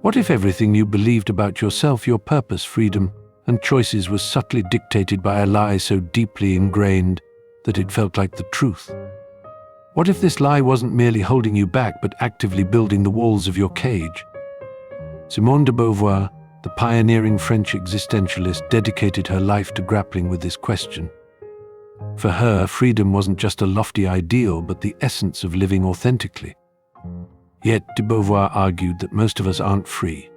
What if everything you believed about yourself, your purpose, freedom, and choices was subtly dictated by a lie so deeply ingrained that it felt like the truth? What if this lie wasn't merely holding you back, but actively building the walls of your cage? Simone de Beauvoir, the pioneering French existentialist, dedicated her life to grappling with this question. For her, freedom wasn't just a lofty ideal, but the essence of living authentically. Yet, de Beauvoir argued that most of us aren't free.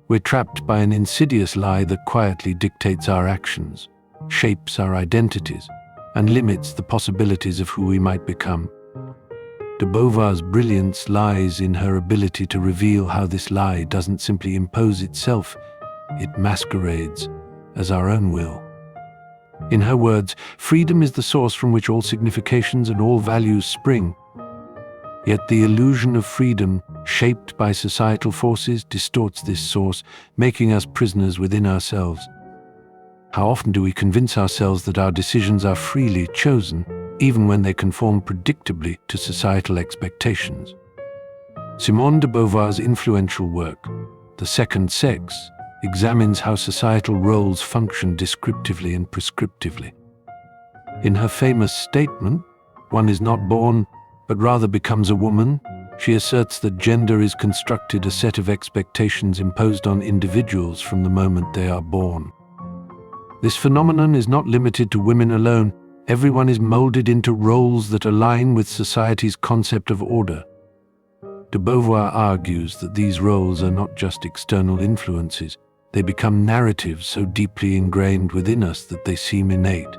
We're trapped by an insidious lie that quietly dictates our actions, shapes our identities, and limits the possibilities of who we might become. De Beauvoir's brilliance lies in her ability to reveal how this lie doesn't simply impose itself, it masquerades as our own will. In her words, freedom is the source from which all significations and all values spring. Yet the illusion of freedom, shaped by societal forces, distorts this source, making us prisoners within ourselves. How often do we convince ourselves that our decisions are freely chosen, even when they conform predictably to societal expectations? Simone de Beauvoir's influential work, The Second Sex, examines how societal roles function descriptively and prescriptively. In her famous statement, "One is not born, but rather becomes a woman," she asserts that gender is constructed a set of expectations imposed on individuals from the moment they are born. This phenomenon is not limited to women alone. Everyone is molded into roles that align with society's concept of order. De Beauvoir argues that these roles are not just external influences. They become narratives so deeply ingrained within us that they seem innate.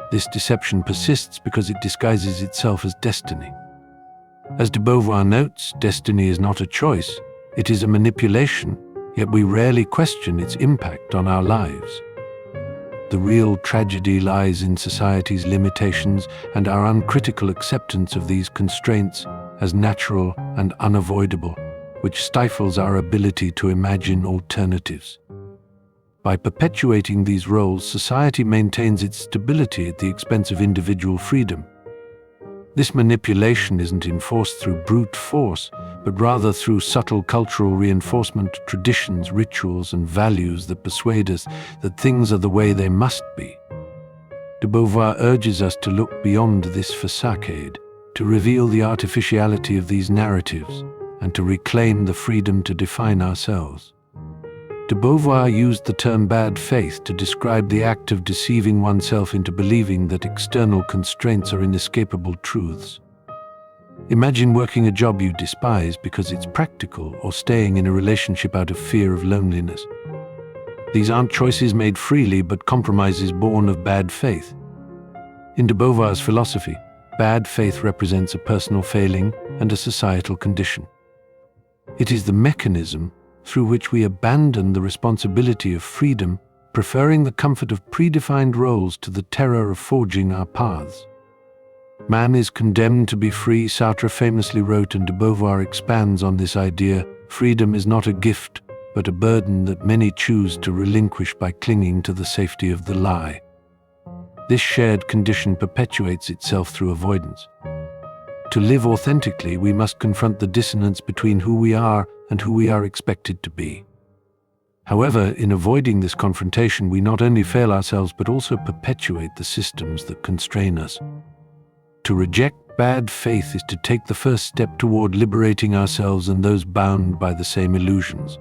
This deception persists because it disguises itself as destiny. As de Beauvoir notes, destiny is not a choice, it is a manipulation, yet we rarely question its impact on our lives. The real tragedy lies in society's limitations and our uncritical acceptance of these constraints as natural and unavoidable, which stifles our ability to imagine alternatives. By perpetuating these roles, society maintains its stability at the expense of individual freedom. This manipulation isn't enforced through brute force, but rather through subtle cultural reinforcement, traditions, rituals, and values that persuade us that things are the way they must be. De Beauvoir urges us to look beyond this facade, to reveal the artificiality of these narratives, and to reclaim the freedom to define ourselves. De Beauvoir used the term bad faith to describe the act of deceiving oneself into believing that external constraints are inescapable truths. Imagine working a job you despise because it's practical, or staying in a relationship out of fear of loneliness. These aren't choices made freely, but compromises born of bad faith. In de Beauvoir's philosophy, bad faith represents a personal failing and a societal condition. It is the mechanism through which we abandon the responsibility of freedom, preferring the comfort of predefined roles to the terror of forging our paths. Man is condemned to be free, Sartre famously wrote, and de Beauvoir expands on this idea. Freedom is not a gift, but a burden that many choose to relinquish by clinging to the safety of the lie. This shared condition perpetuates itself through avoidance. To live authentically, we must confront the dissonance between who we are and who we are expected to be. However, in avoiding this confrontation, we not only fail ourselves but also perpetuate the systems that constrain us. To reject bad faith is to take the first step toward liberating ourselves and those bound by the same illusions.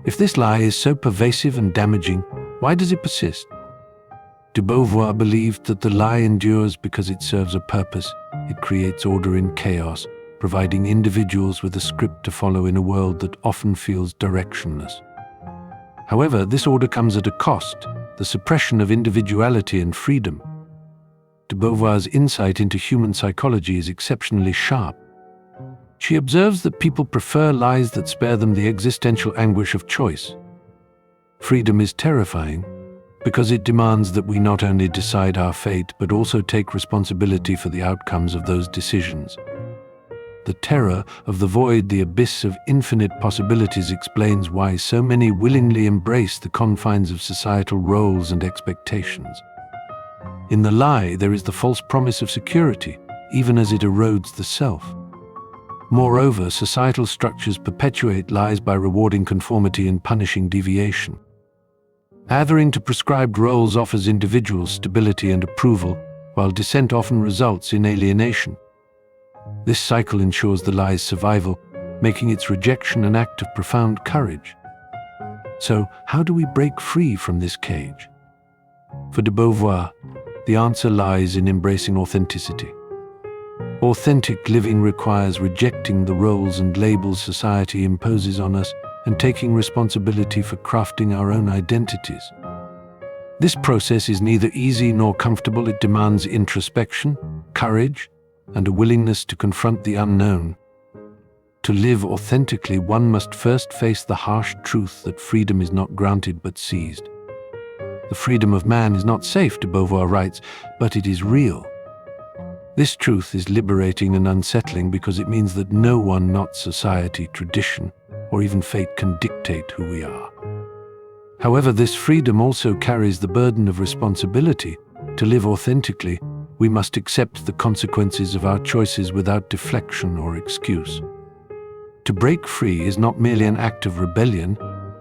If this lie is so pervasive and damaging, why does it persist? De Beauvoir believed that the lie endures because it serves a purpose. It creates order in chaos, providing individuals with a script to follow in a world that often feels directionless. However, this order comes at a cost, the suppression of individuality and freedom. De Beauvoir's insight into human psychology is exceptionally sharp. She observes that people prefer lies that spare them the existential anguish of choice. Freedom is terrifying because it demands that we not only decide our fate but also take responsibility for the outcomes of those decisions. The terror of the void, the abyss of infinite possibilities, explains why so many willingly embrace the confines of societal roles and expectations. In the lie, there is the false promise of security, even as it erodes the self. Moreover, societal structures perpetuate lies by rewarding conformity and punishing deviation. Adhering to prescribed roles offers individuals stability and approval, while dissent often results in alienation. This cycle ensures the lie's survival, making its rejection an act of profound courage. So, how do we break free from this cage? For de Beauvoir, the answer lies in embracing authenticity. Authentic living requires rejecting the roles and labels society imposes on us and taking responsibility for crafting our own identities. This process is neither easy nor comfortable. It demands introspection, courage, and a willingness to confront the unknown. To live authentically, one must first face the harsh truth that freedom is not granted but seized. The freedom of man is not safe, de Beauvoir writes, but it is real. This truth is liberating and unsettling because it means that no one, not society, tradition, or even fate, can dictate who we are. However, this freedom also carries the burden of responsibility. To live authentically, we must accept the consequences of our choices without deflection or excuse. To break free is not merely an act of rebellion,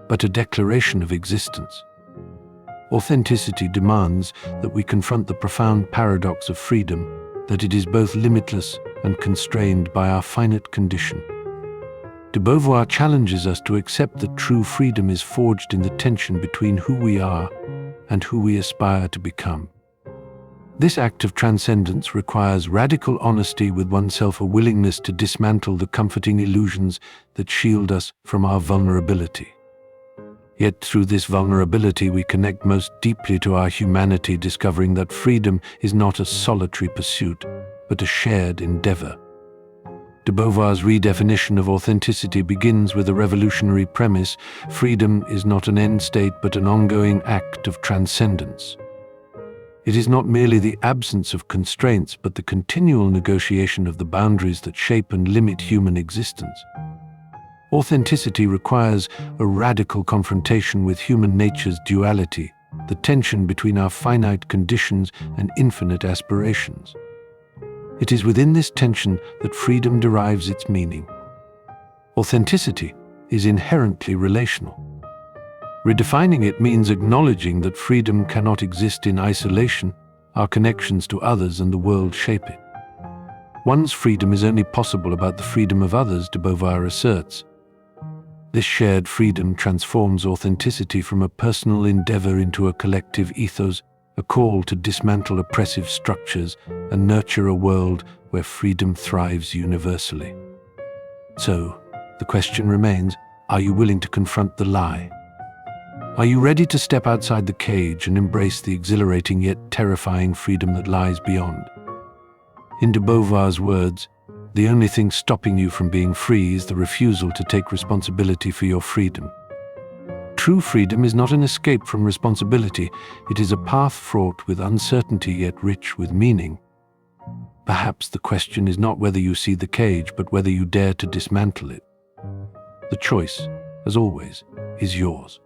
but a declaration of existence. Authenticity demands that we confront the profound paradox of freedom, that it is both limitless and constrained by our finite condition. De Beauvoir challenges us to accept that true freedom is forged in the tension between who we are and who we aspire to become. This act of transcendence requires radical honesty with oneself, a willingness to dismantle the comforting illusions that shield us from our vulnerability. Yet through this vulnerability we connect most deeply to our humanity, discovering that freedom is not a solitary pursuit, but a shared endeavor. De Beauvoir's redefinition of authenticity begins with a revolutionary premise: freedom is not an end state, but an ongoing act of transcendence. It is not merely the absence of constraints, but the continual negotiation of the boundaries that shape and limit human existence. Authenticity requires a radical confrontation with human nature's duality, the tension between our finite conditions and infinite aspirations. It is within this tension that freedom derives its meaning. Authenticity is inherently relational. Redefining it means acknowledging that freedom cannot exist in isolation. Our connections to others and the world shape it. One's freedom is only possible about the freedom of others, de Beauvoir asserts. This shared freedom transforms authenticity from a personal endeavor into a collective ethos, a call to dismantle oppressive structures and nurture a world where freedom thrives universally. So, the question remains, are you willing to confront the lie? Are you ready to step outside the cage and embrace the exhilarating yet terrifying freedom that lies beyond? In de Beauvoir's words, the only thing stopping you from being free is the refusal to take responsibility for your freedom. True freedom is not an escape from responsibility. It is a path fraught with uncertainty yet rich with meaning. Perhaps the question is not whether you see the cage, but whether you dare to dismantle it. The choice, as always, is yours.